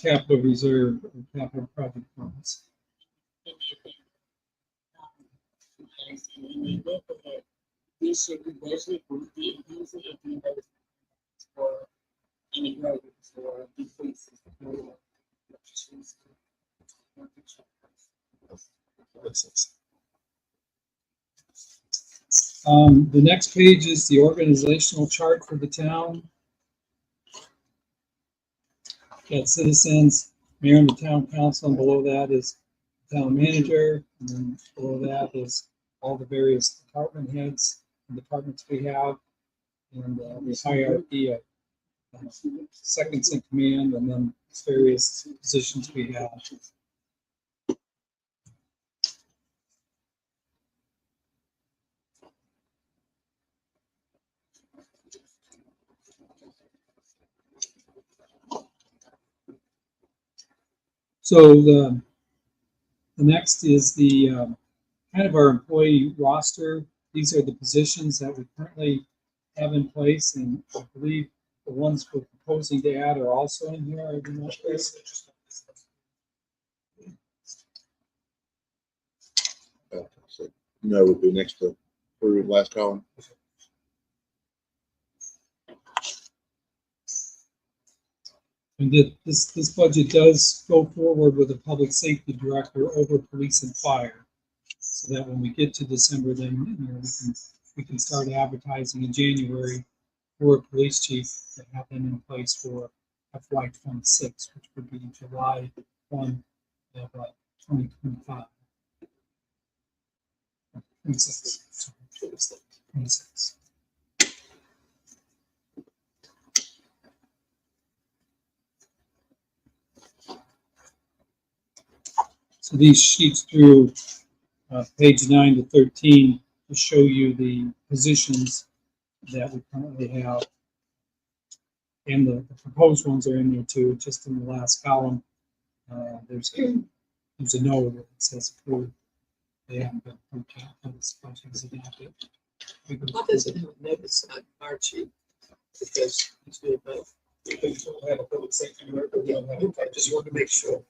capital reserve or capital project funds. in the event, yes, and in the event that this year we budgeted, we did use it, and then those for any growth or decreases for The next page is the organizational chart for the town. Got citizens, mayor and the town council, and below that is the town manager, and then below that is all the various department heads and departments we have, and the hierarchy of seconds in command, and then various positions we have. So the next is the kind of our employee roster. These are the positions that we currently have in place, and I believe the ones we're proposing to add are also in here. I do not So, no, would be next to the last column. And this budget does go forward with a public safety director over police and fire, so that when we get to December, then we can start advertising in January for a police chief to have them in place for FY26, which would be July 1 of 2025. 26. So these sheets through page 9 to 13 to show you the positions that we currently have. And the proposed ones are in there too, just in the last column. There's a note that says approved. They haven't been approved yet, but this budget is adopted. Why doesn't have a notice on our chief? Because he's doing both. Because you don't have a public safety director, we don't have a- I just want to make sure.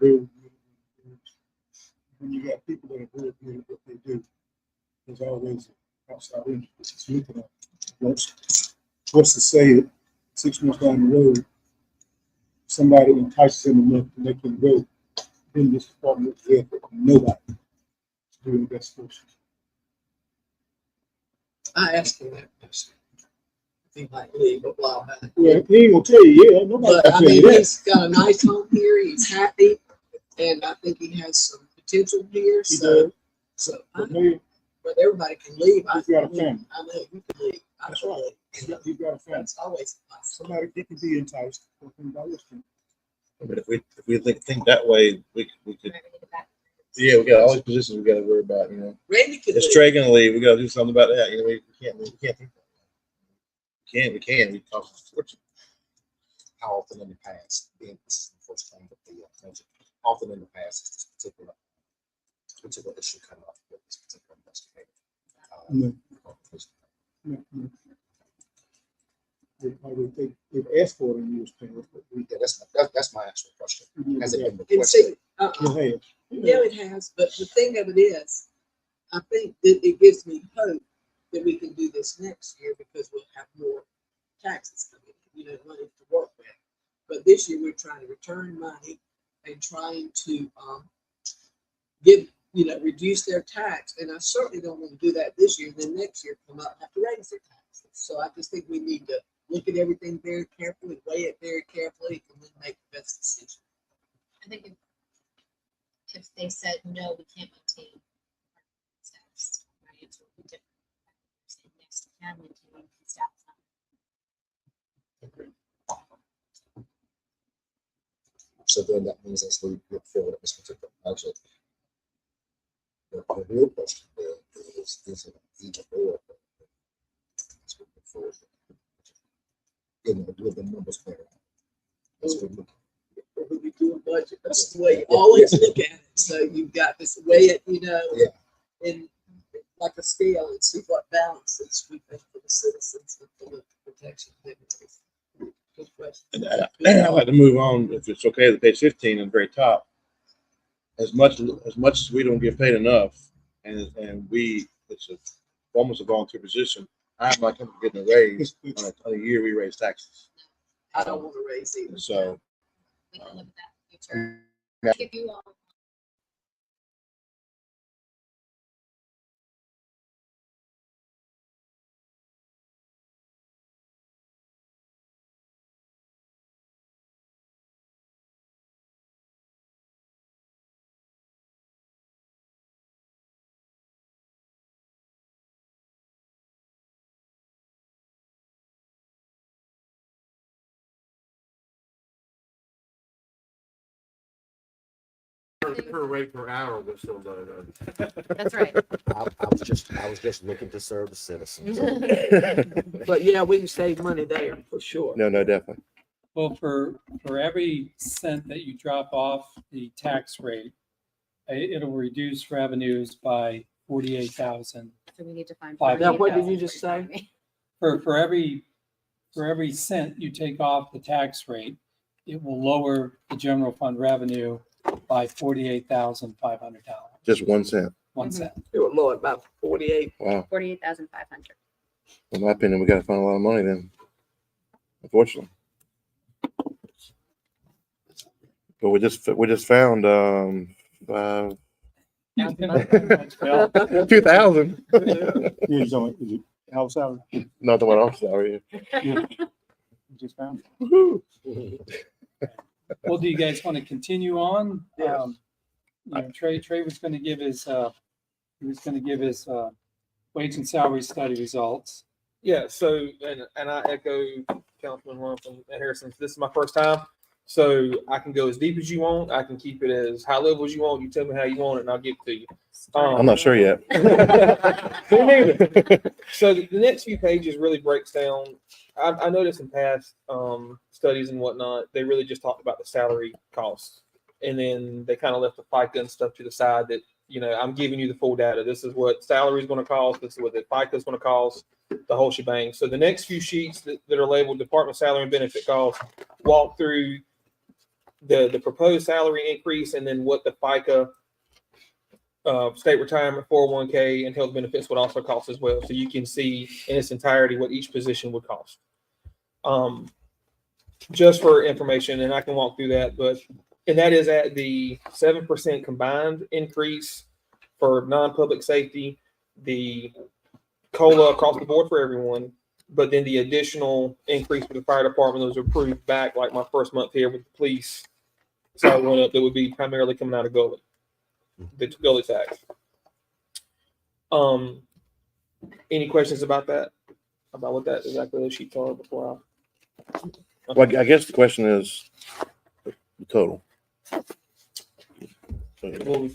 When you got people that are very good at what they do, there's always outside influences looking at what's to say that 6 months down the road, somebody entices them enough to make them go in this department with nobody. do an investigation. I asked him that question. If he might leave a while back. Well, he ain't gonna tell you, yeah, nobody But can I tell you mean, that. he's got a nice home here, he's happy, and I think he has some potential here, He so, does. But maybe but everybody can leave. He's got a family. I know, you can leave. I That's can right. leave. he's got a family. That's always a plus. Somebody he can be enticed. By this thing. But if we think that way, we could. Yeah, we got all these positions we got to worry about. You know, Randy could if leave. Trey gonna leave, we got to do something about that. You know, we can't think that. We can. We cost us a fortune. How often in the past, being this is the first time that the mentioned, often in the past, is this particular issue come up with this particular investigator? No. No. They've asked for it in years past, but we. Yeah, that's my actual question. Has it been And requested? see, It has. yeah, it has, but the thing of it is, I think that it gives me hope that we can do this next year because we'll have more taxes coming, money to work with. But this year, we're trying to return money and trying to give, reduce their tax. And I certainly don't want to do that this year. Then next year come up and have to raise their taxes. So I just think we need to look at everything very carefully, weigh it very carefully, and then make the best decision. I think if they said, no, we can't maintain our status, my answer would be different. Saying yes, we can maintain status. So then that means as we look forward at this particular budget, the real question there is it either or? As we look forward, with the numbers better. As we look. When we do a budget, that's the way you always look at it. So you've got this weigh it, in like a scale and see what balances we think for the citizens and for the protection of everything. Good question. And I'd like to move on, if it's okay, to page 15 at the very top. As much as we don't get paid enough, and it's almost a volunteer position, I'm not comfortable getting a raise on a year we raise taxes. I don't want to raise either. So We can look at that in the future. Give you all. Her rate per hour was so low. That's right. I was just looking to serve the citizens. But yeah, we can save money there for sure. no, definitely. Well, for every cent that you drop off the tax rate, it'll reduce revenues by 48,000. So we need to find. Now, what did you just say? For every cent you take off the tax rate, it will lower the general fund revenue by $48,500. Just 1 cent. 1 cent. It was low about 48. Wow. 48,500. In my opinion, we got to find a lot of money then. Unfortunately. But we just found 2000. 2,000. Yeah, so is it house salary? Not the one I'm sorry. You just found. Well, do you guys want to continue on? Yeah. Trey was going to give his wage and salary study results. Yeah, so and I echo Councilman Lund from Harrison. This is my first time, so I can go as deep as you want. I can keep it as high level as you want. You tell me how you want it, and I'll give it to you. I'm not sure yet. Me neither. So the next few pages really breaks down. I noticed in past studies and whatnot, they really just talked about the salary costs, and then they kind of left the FICA and stuff to the side. That I'm giving you the full data. This is what salary is going to cost. This is what the FICA is going to cost. The whole shebang. So the next few sheets that are labeled Department Salary and Benefit Costs walk through the proposed salary increase and then what the FICA, state retirement, 401k, and health benefits would also cost as well. So you can see in its entirety what each position would cost. Just for information, and I can walk through that, and that is at the 7% combined increase for non-public safety, the COLA across the board for everyone, but then the additional increase for the fire department that was approved back like my first month here with the police. So it went up, that would be primarily coming out of Gully, the Gully tax. Any questions about that? About what that exactly those sheets are before Well, I guess the question is the total. Well,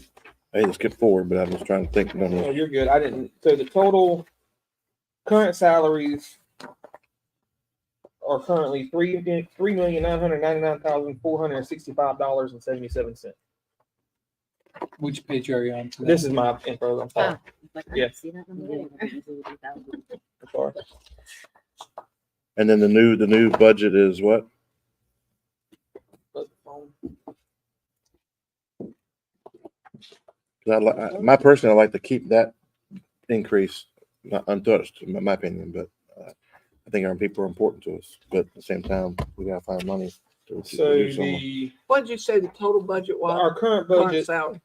I hate to skip forward, but I was trying to think. no, you're good. I didn't. So the total current salaries are currently $3,999,465.77. Which page are you on? today? This is my info. I'm sorry. Like, I Yeah. didn't see that number there. I'm sorry. And then the new budget is what? My personally, I like to keep that increase not untouched, in my opinion, but I think our people are important to us. But at the same time, we gotta find money to So do something. the What did you say the total budget was? our current Current budget, salary?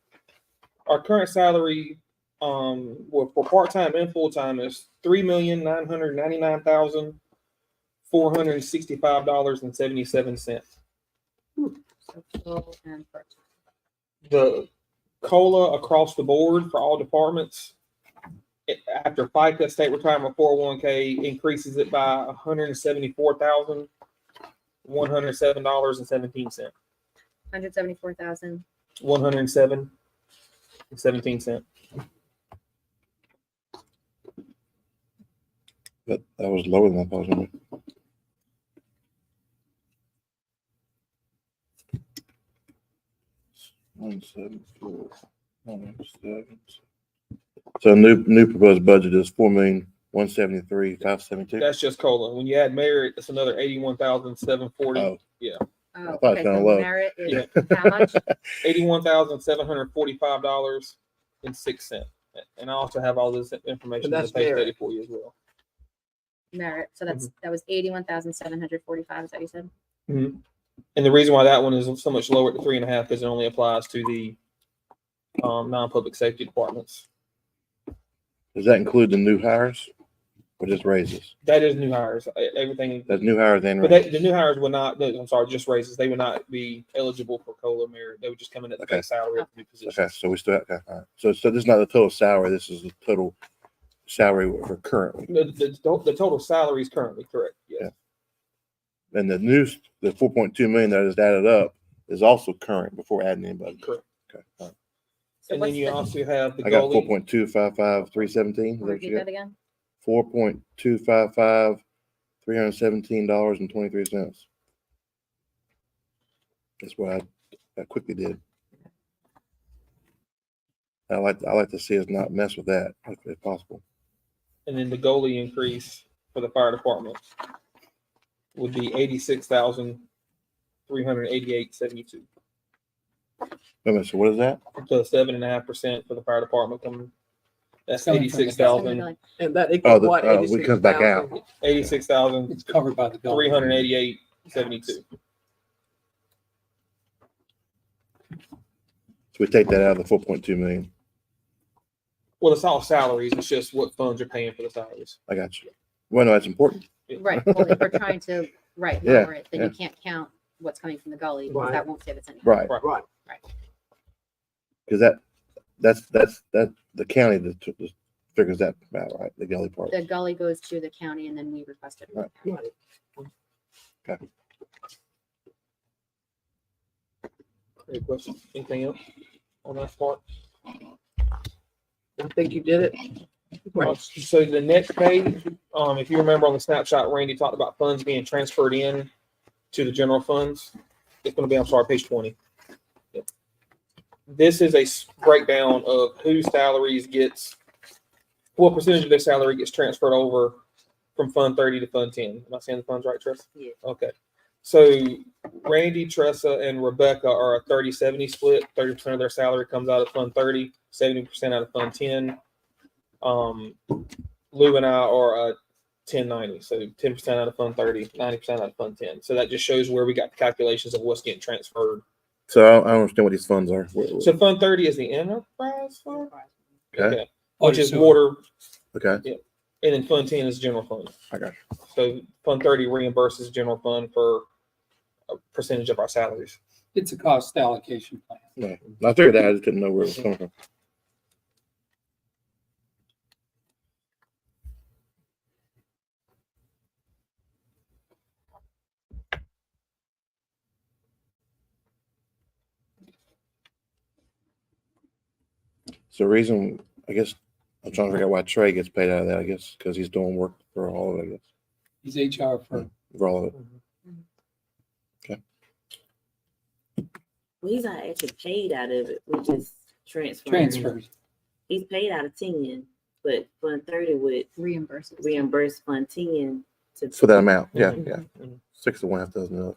our current salary, well, for part-time and full-time is $3,999,465.77. So full and part. The COLA across the board for all departments, after FICA, state retirement, 401k, increases it by $174,107.17. 174,000. 107.17. But that was lower than I thought it was gonna be. So new proposed budget is $4,173,572. That's just COLA. When you add merit, it's another 81,740. Oh, Oh, I thought it okay, sounded so low. merit is Yeah. how much? $81,745.06. And I also have all this information And on that's the page merit. 30 for you as well. Merit. So that was 81,745. Is that what you said? And the reason why that one is so much lower at the 3.5 because it only applies to the non-public safety departments. Does that include the new hires or just raises? That is new hires. Everything. That's new hires and But raises. the new hires would not. I'm sorry, just raises. They would not be eligible for COLA merit. They would just come in at the Okay. base salary of the new position. Okay, so we still have, okay, all right. So this is not the total salary. This is the total salary for currently. The total salary is currently correct. Yes. And the 4.2 million that is added up is also current before adding anybody. Correct. Okay, all right. So And then what's you the- also have the I got goalie. 4.255317. Is that what Repeat you got? that again. $4.255,317.23. That's what I quickly did. I like to see us not mess with that if possible. And then the goalie increase for the fire department would be 86,388.72. Wait a minute, so what is that? The 7.5% for the fire department coming. That's Coming from the 86,000. And that equals what? We comes back out. 86,000? It's covered by the bill. 388.72. So we take that out of the 4.2 million. Well, it's all salaries. It's just what funds are paying for the salaries. I got you. Well, no, that's important. Right. Well, if we're trying to Yeah, lower it, then you can't count what's coming from the gully because Right. that won't save us anything. Right. Right. Because that's the county that figures that out, right? The gully part. The gully goes to the county and then we request it. from the county. Right. Any questions? Anything else on that part? I think you did it. Right. So the next page, if you remember on the snapshot, Randy talked about funds being transferred in to the general funds. It's going to be, I'm sorry, page 20. Yep. This is a breakdown of whose salaries what percentage of their salary gets transferred over from Fund 30 to Fund 10. Am I saying the funds right, Tressa? Yeah. Okay. So Randy, Tressa, and Rebecca are a 30-70 split. 30% of their salary comes out of Fund 30, 70% out of Fund 10. Lou and I are 10-90, so 10% out of Fund 30, 90% out of Fund 10. So that just shows where we got the calculations of what's getting transferred. So I don't understand what these funds are. So Fund 30 is the enterprise fund. Okay. Which is Water, water, Okay. and then Fund 10 is general fund. I got you. So Fund 30 reimburses general fund for a percentage of our salaries. it's a cost allocation plan. No, I figured that. I just didn't know where it was coming from. So the reason, I guess, I'm trying to figure out why Trey gets paid out of that, I guess, because he's doing work for all of it, I guess, He's HR for, for all of it. Well, he's not actually paid out of it. We just transferring. transfers. He's paid out of 10, but Fund 30 would Reimburses. reimburse Fund 10 to. For that amount. Yeah, Mhm. yeah. Mhm. 6 to 1, half dozen of.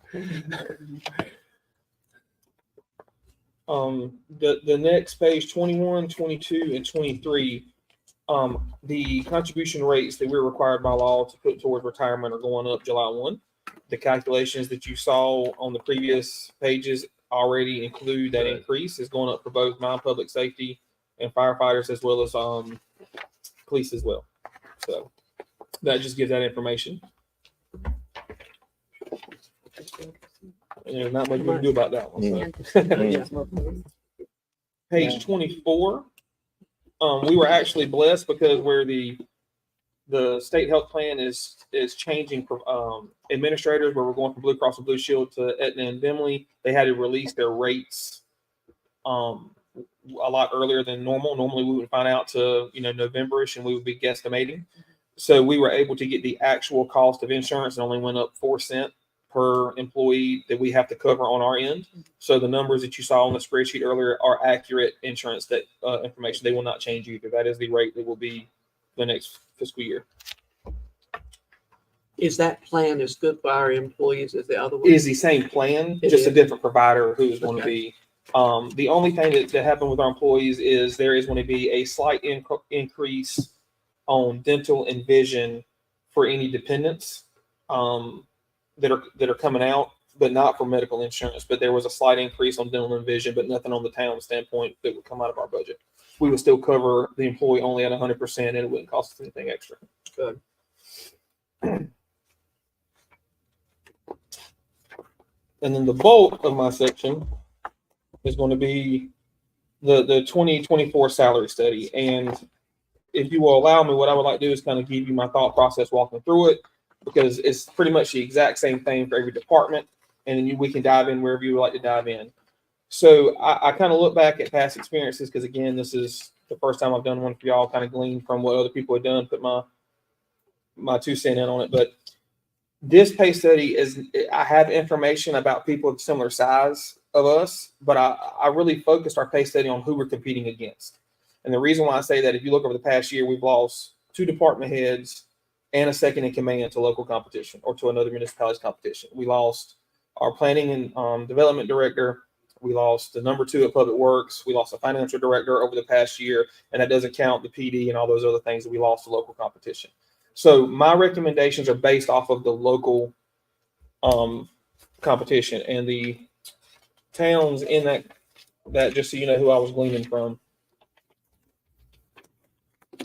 The next page, 21, 22, and 23, the contribution rates that we're required by law to put towards retirement are going up July 1. The calculations that you saw on the previous pages already include that increase. Is going up for both non-public safety and firefighters, as well as police as well. So that just gives that information. And there's not much we can do about that one. So. Page 24. We were actually blessed because where the state health plan is changing administrators, where we're going from Blue Cross and Blue Shield to Aetna and Bimley, they had to release their rates a lot earlier than normal. Normally we would find out to November-ish, and we would be guesstimating. So we were able to get the actual cost of insurance, and only went up 4 cents per employee that we have to cover on our end. So the numbers that you saw on the spreadsheet earlier are accurate insurance that information. They will not change either. That is the rate that will be the next fiscal year. Is that plan as good for our employees as the other one? It is the same plan, It just a is. different provider who is going to Okay. be. The only thing that happened with our employees is there is going to be a slight increase on dental and vision for any dependents that are coming out, but not for medical insurance. But there was a slight increase on dental and vision, but nothing on the town standpoint that would come out of our budget. We would still cover the employee only at 100%, and it wouldn't cost us anything extra. Good. And then the bulk of my section is going to be the 2024 salary study. And if you will allow me, what I would like to do is kind of give you my thought process walking through it, because it's pretty much the exact same thing for every department. And then we can dive in wherever you would like to dive in. So I kind of look back at past experiences, because again, this is the first time I've done one for y'all, kind of glean from what other people have done, put my 2 cents in on it. But this pay study I have information about people of similar size of us, but I really focused our pay study on who we're competing against. And the reason why I say that, if you look over the past year, we've lost 2 department heads and a second in command to local competition or to another municipality's competition. We lost our planning and development director. We lost the number 2 at Public Works. We lost a financial director over the past year, and that doesn't count the PD and all those other things that we lost to local competition. So my recommendations are based off of the local competition, and the towns in that just so you know who I was gleaning from.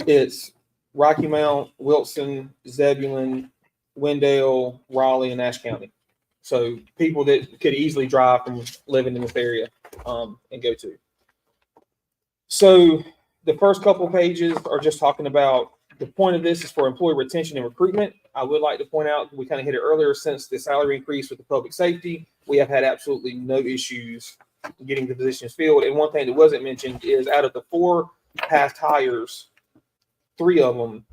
It's Rocky Mount, Wilson, Zebulon, Wendell, Raleigh, and Nash County. So people that could easily drive from living in this area and go to. So the first couple pages are just talking about the point of this is for employee retention and recruitment. I would like to point out, we kind of hit it earlier, since the salary increase with the public safety, we have had absolutely no issues getting the positions filled. And one thing that wasn't mentioned is out of the 4 past hires, 3 of them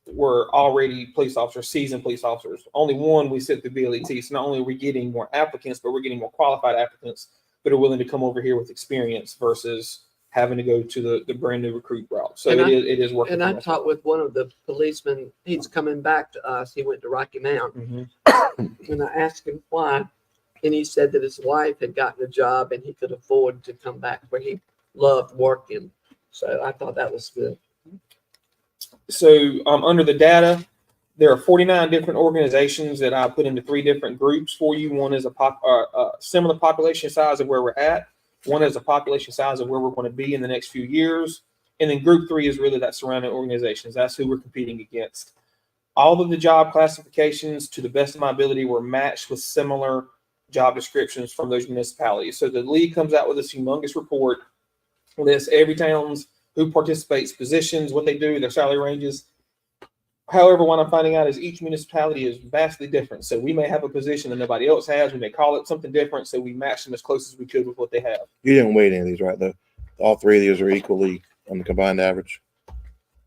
were already police officers, seasoned police officers. Only 1 we sent through BLET. So not only are we getting more applicants, but we're getting more qualified applicants that are willing to come over here with experience versus having to go to the brand new recruit route. So it is working. And I talked with one of the policemen. He's coming back to us. He went to Rocky Mount. Mm-hmm. And I asked him why. And he said that his wife had gotten a job and he could afford to come back where he loved working. So I thought that was good. So under the data, there are 49 different organizations that I put into 3 different groups for you. One is a similar population size of where we're at. One is a population size of where we're going to be in the next few years. And then group 3 is really that surrounding organizations. That's who we're competing against. All of the job classifications, to the best of my ability, were matched with similar job descriptions from those municipalities. So the league comes out with this humongous report, lists every town's who participates, positions, what they do, their salary ranges. However, what I'm finding out is each municipality is vastly different. So we may have a position that nobody else has. We may call it something different. So we match them as close as we could with what they have. You didn't weight any of these, right? All three of these are equally on the combined average.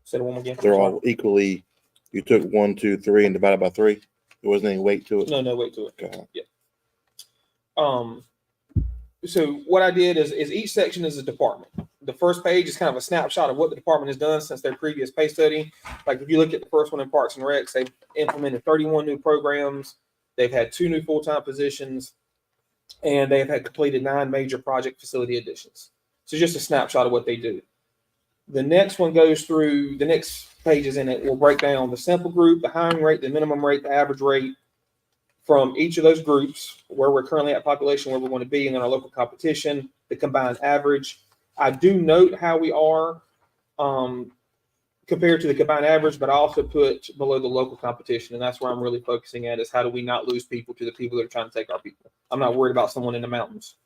Say it one more again. They're all equally. You took 1, 2, 3 and divided by 3. There wasn't any weight to it. No weight to it. Okay. Yeah. So what I did is each section is a department. The first page is kind of a snapshot of what the department has done since their previous pay study. Like if you look at the first one in Parks and Recs, they've implemented 31 new programs. They've had 2 new full-time positions, and they've had completed 9 major project facility additions. So just a snapshot of what they do. The next one goes through the next pages in it will break down the sample group, the hiring rate, the minimum rate, the average rate from each of those groups, where we're currently at population, where we want to be, and then our local competition, the combined average. I do note how we are compared to the combined average, but I also put below the local competition, and that's where I'm really focusing at is how do we not lose people to the people that are trying to take our people. I'm not worried about someone in the mountains.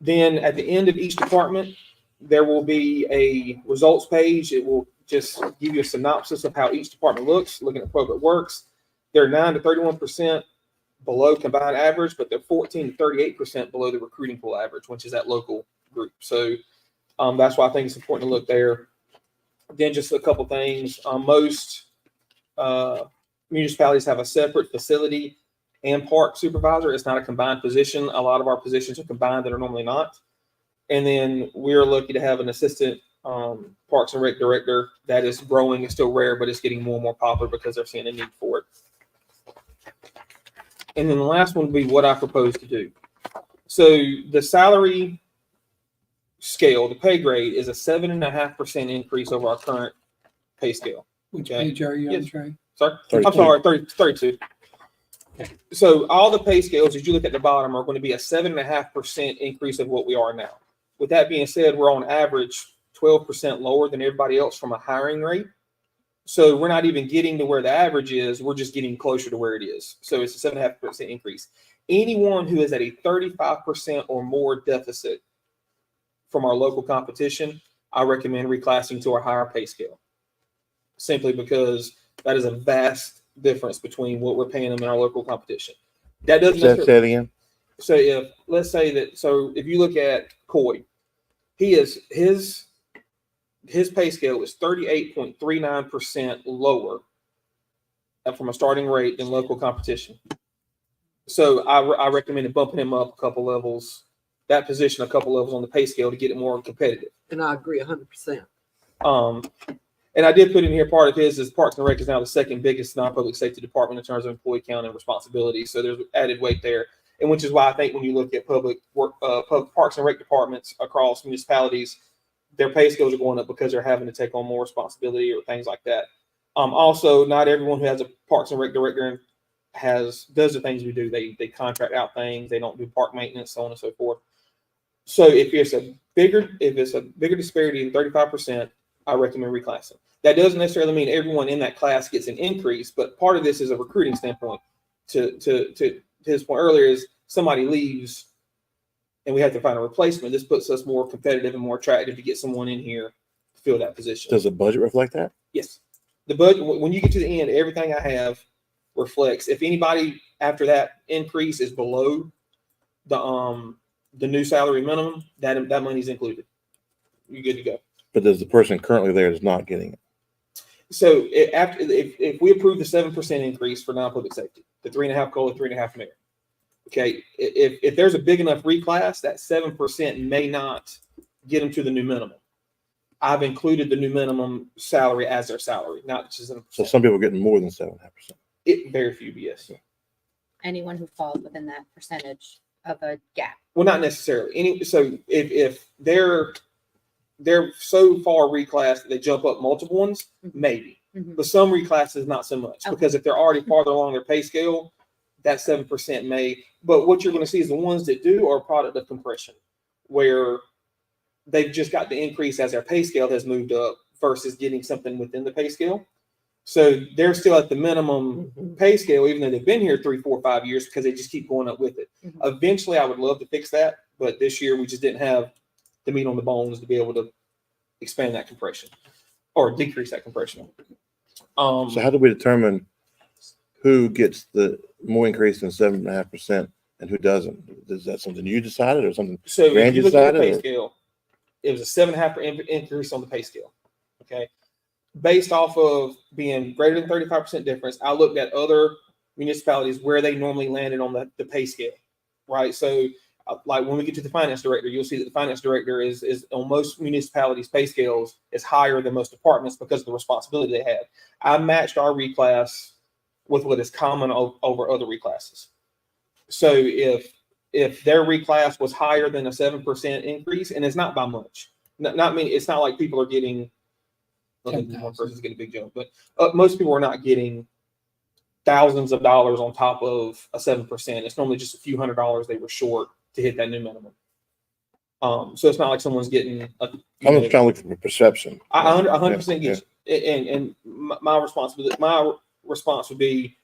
Then at the end of each department, there will be a results page. It will just give you a synopsis of how each department looks, looking at public works. They're 9 to 31% below combined average, but they're 14 to 38% below the recruiting pool average, which is that local group. So that's why I think it's important to look there. Then just a couple things. Most municipalities have a separate facility and park supervisor. It's not a combined position. A lot of our positions are combined that are normally not. And then we're lucky to have an assistant Parks and Rec director that is growing. It's still rare, but it's getting more and more popular because they're seeing a need for it. And then the last one would be what I propose to do. So the salary scale, the pay grade, is a 7.5% increase over our current pay scale. Which Okay. page are you on, Yes. Trey? Sorry? 32. I'm sorry, 32. So all the pay scales, as you look at the bottom, are going to be a 7.5% increase of what we are now. With that being said, we're on average 12% lower than everybody else from a hiring rate. So we're not even getting to where the average is. We're just getting closer to where it is. So it's a 7.5% increase. Anyone who is at a 35% or more deficit from our local competition, I recommend reclassing to our higher pay scale. Simply because that is a vast difference between what we're paying them in our local competition. That doesn't Say necessarily, it again. so if let's say that, so if you look at Coy, he is his pay scale is 38.39% lower from a starting rate than local competition. So I recommended bumping him up a couple levels, that position a couple levels on the pay scale to get it more competitive. And I agree 100%. And I did put in here part of his is Parks and Rec is now the second biggest non-public safety department in terms of employee count and responsibility. So there's added weight there. And which is why I think when you look at public work, Parks and Rec departments across municipalities, their pay scales are going up because they're having to take on more responsibility or things like that. Also, not everyone who has a Parks and Rec director does the things we do. They contract out things. They don't do park maintenance, so on and so forth. So if it's a bigger disparity than 35%, I recommend reclassing. That doesn't necessarily mean everyone in that class gets an increase, but part of this is a recruiting standpoint. To his point earlier, is somebody leaves and we have to find a replacement. This puts us more competitive and more attractive to get someone in here to fill that position. Does the budget reflect that? Yes. The budget, when you get to the end, everything I have reflects. If anybody after that increase is below the new salary minimum, that money's included. You're good to go. But does the person currently there is not getting it? So if we approve the 7% increase for non-public safety, the 3.5 COLA, 3.5 merit, okay, if there's a big enough reclass, that 7% may not get them to the new minimum. I've included the new minimum salary as their salary, not just 7%. So some people are getting more than 7.5%. Very few, yes. Anyone who falls within that percentage of a gap. Well, not necessarily. So if they're so far reclassed that they jump up multiple ones, maybe. Mhm. But some reclasses, not so much. Okay. Because if they're already farther along their pay scale, that 7% may. But what you're going to see is the ones that do are a product of compression, where they've just got the increase as their pay scale has moved up versus getting something within the pay scale. So they're still at the minimum pay scale, even though they've been here 3, 4, 5 years, because they just keep going up with it. Eventually, I would love to fix that, but this year we just didn't have the meat on the bones to be able to expand that compression or decrease that compression. So how do we determine who gets the more increase than 7.5% and who doesn't? Is that something you decided or something? So if Randy you look at the decided, pay or- scale, it was a 7.5% increase on the pay scale. Okay. Based off of being greater than 35% difference, I looked at other municipalities where they normally landed on the pay scale, right? So like when we get to the finance director, you'll see that the finance director is on most municipalities' pay scales is higher than most departments because of the responsibility they have. I matched our reclass with what is common over other reclasses. So if their reclass was higher than a 7% increase, and it's not by much, not many, it's not like people are getting, one 10,000. person's getting a big jump, but most people are not getting thousands of dollars on top of a 7%. It's normally just a few $100s they were short to hit that new minimum. So it's not like someone's getting I'm just trying to look for perception. I 100% Yeah, get you. And my response would be,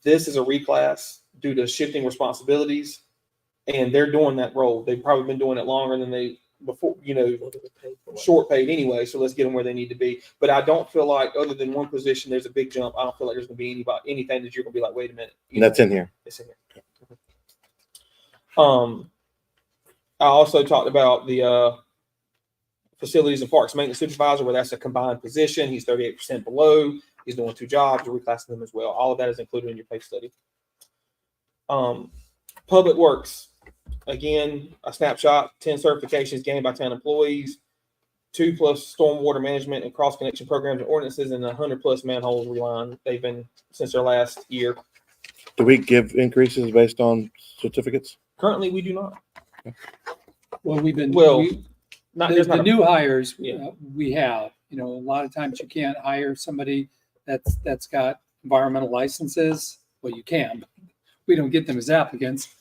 this is a reclass due to shifting responsibilities, and they're doing that role. They've probably been doing it longer than they before, short paid anyway. So let's get them where they need to be. But I don't feel like, other than one position, there's a big jump. I don't feel like there's going to be anything that you're going to be like, wait a minute. And that's in here. It's in here. I also talked about the facilities and parks maintenance supervisor, where that's a combined position. He's 38% below. He's doing 2 jobs. We're reclassing them as well. All of that is included in your pay study. Public Works, again, a snapshot: 10 certifications gained by 10 employees, 2+ stormwater management and cross connection programs and ordinances, and 100+ manholes relined. They've been since their last year. Do we give increases based on certificates? Currently, we do not. Well, we've been, Well, we- Not the there's not a- new hires, Yeah. we have, a lot of times you can't hire somebody that's got environmental licenses. Well, you can, but we don't get them as applicants.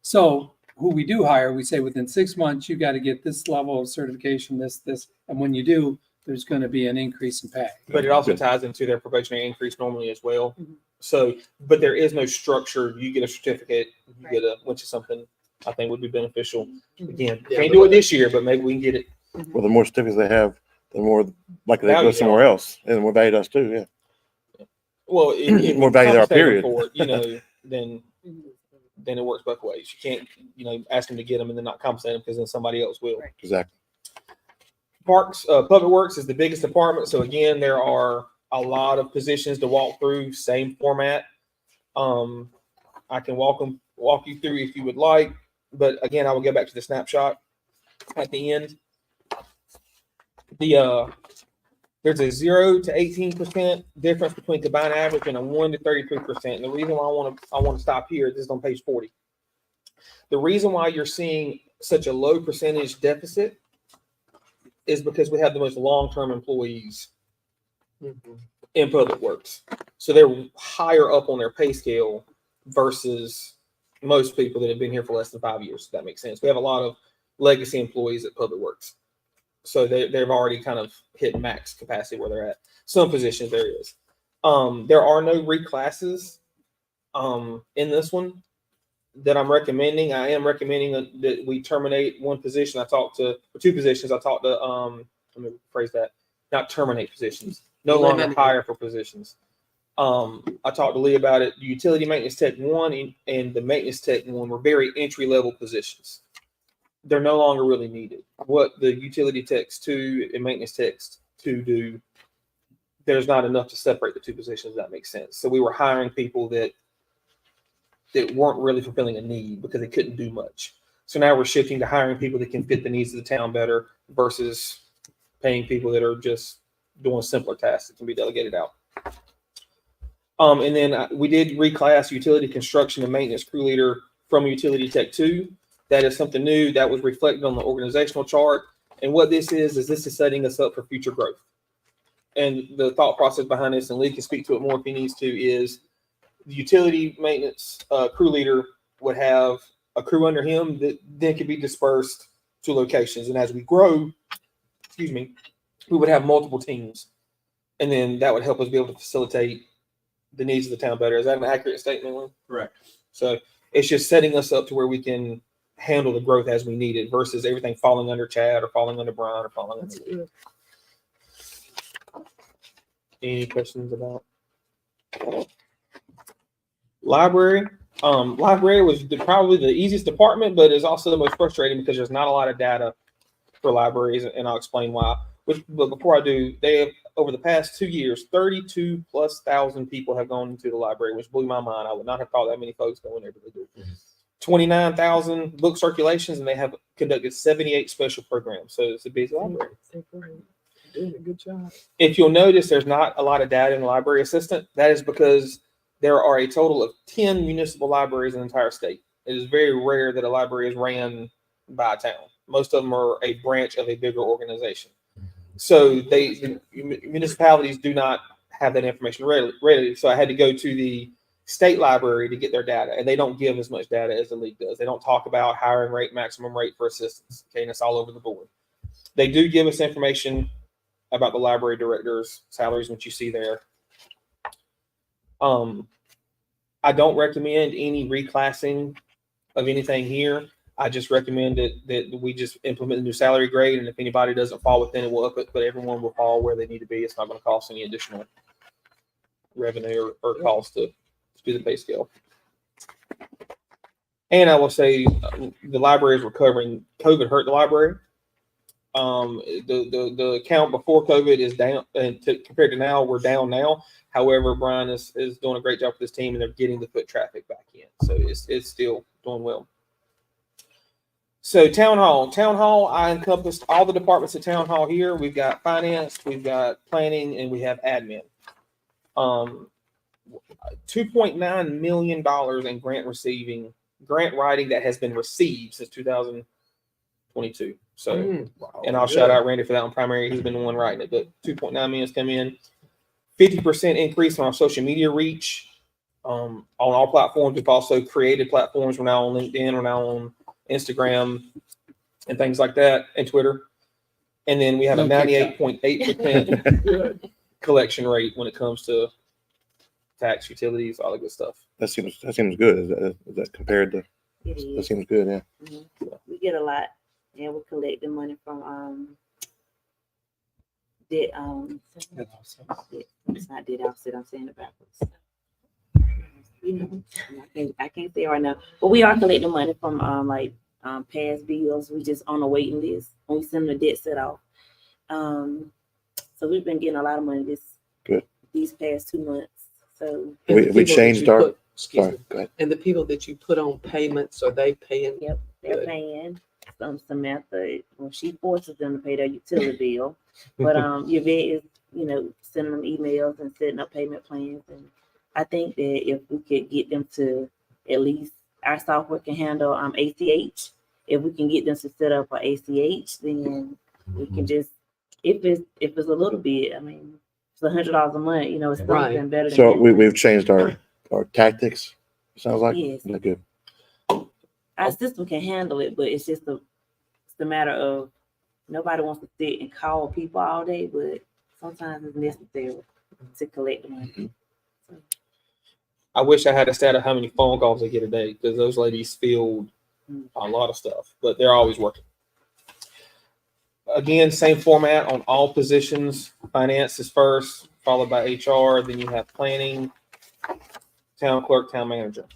So who we do hire, we say within 6 months, you got to get this level of certification, this, and when you do, there's going to be an increase in pay. but it also Good. ties into their probationary increase normally as well. Mhm. So, but there is no structure. You get a certificate, you Right. get which is something I think would be beneficial. Mhm. Again, Yeah, can't but- do it this year, but maybe we can get it. Well, the more certificates they have, the more likely they Value go somewhere else, and the more value to us too. Yeah. Well, if More we value to our compensate them period. for it, then it works both ways. You can't, ask them to get them and then not compensate them, because then somebody else will. Right. Exactly. Parks, Public Works is the biggest department. So again, there are a lot of positions to walk through, same format. I can walk you through if you would like, but again, I will go back to the snapshot at the end. There's a 0 to 18% difference between combined average and a 1 to 33%. And the reason why I want to stop here, this is on page 40. The reason why you're seeing such a low percentage deficit is because we have the most long-term employees in Public Works. So they're higher up on their pay scale versus most people that have been here for less than 5 years. If that makes sense. We have a lot of legacy employees at Public Works. So they've already kind of hit max capacity where they're at. Some positions there is. There are no reclasses in this one that I'm recommending. I am recommending that we terminate one position. Or 2 positions. I talked to, let me rephrase that, not terminate positions. No longer hire for positions. I talked to Lee about it. The utility maintenance tech 1 and the maintenance tech 1 were very entry level positions. They're no longer really needed. What the utility techs 2 and maintenance techs 2 do, there's not enough to separate the 2 positions. That makes sense. So we were hiring people that weren't really fulfilling a need because they couldn't do much. So now we're shifting to hiring people that can fit the needs of the town better versus paying people that are just doing simpler tasks that can be delegated out. And then we did reclass utility construction and maintenance crew leader from utility tech 2. That is something new that was reflected on the organizational chart. And what this is this is setting us up for future growth. And the thought process behind this, and Lee can speak to it more if he needs to, is the utility maintenance crew leader would have a crew under him that then could be dispersed 2 locations. And as we grow, excuse me, we would have multiple teams. And then that would help us be able to facilitate the needs of the town better. Is that an accurate statement, Lynn? Correct. So it's just setting us up to where we can handle the growth as we need it versus everything falling under Chad or falling under Brian or falling under. Any questions about library? Library was probably the easiest department, but is also the most frustrating because there's not a lot of data for libraries, and I'll explain why. But before I do, they have over the past 2 years, 32,000+ people have gone into the library, which blew my mind. I would not have thought that many folks go in there, but they do. 29,000 book circulations, and they have conducted 78 special programs. So it's a busy library. Doing a good job. If you'll notice, there's not a lot of data in the library assistant. That is because there are a total of 10 municipal libraries in the entire state. It is very rare that a library is ran by a town. Most of them are a branch of a bigger organization. So the municipalities do not have that information readily. So I had to go to the state library to get their data, and they don't give as much data as the league does. They don't talk about hiring rate, maximum rate for assistants. Okay, and it's all over the board. They do give us information about the library directors' salaries, which you see there. I don't recommend any reclassing of anything here. I just recommend that we just implement a new salary grade, and if anybody doesn't fall within it, we'll up it, but everyone will fall where they need to be. It's not going to cost any additional revenue or cost to do the pay scale. And I will say the library is recovering. COVID hurt the library. The count before COVID is down, and compared to now, we're down now. However, Brian is doing a great job with this team, and they're getting the foot traffic back in. So it's still doing well. So town hall, I encompassed all the departments at town hall here. We've got finance, we've got planning, and we have admin. $2.9 million in grant writing that has been received since 2022. So, and I'll shout out Randy for that one primary. He's been the one writing it, but 2.9 million has come in. 50% increase on our social media reach on all platforms. We've also created platforms. We're now on LinkedIn. We're now on Instagram and things like that, and Twitter. And then we have a 98.8% collection rate when it comes to tax, utilities, all the good stuff. That seems good. Is that compared to? It That is. seems good. Yeah. We get a lot, and we're collecting money from debt. It's not debt offset. I'm saying it backwards. You know, I can't say it right now, but we are collecting money from past bills. We just on a waiting list when we send the debt set off. So we've been getting a lot of money these past 2 months. So We changed our. Sorry, go ahead. And the people that you put on payments, are they paying? yep, they're Good. paying. Samantha, well, she forces them to pay their utility bill, but Yvette is, sending them emails and setting up payment plans. And I think that if we could get them to at least our software can handle ACH. If we can get them to set up for ACH, then we can just if it's a little bit. I mean, it's $100 a month. It's something Right. better. Than So that. we've changed our tactics. Sounds like. Yes. Yeah, good. Our system can handle it, but it's just the matter of nobody wants to sit and call people all day, but sometimes it's necessary to collect the money. I wish I had a stat of how many phone calls they get a day, because those ladies field a lot of stuff, but they're always working. Again, same format on all positions. Finance is first, followed by HR. Then you have planning, town clerk, town manager.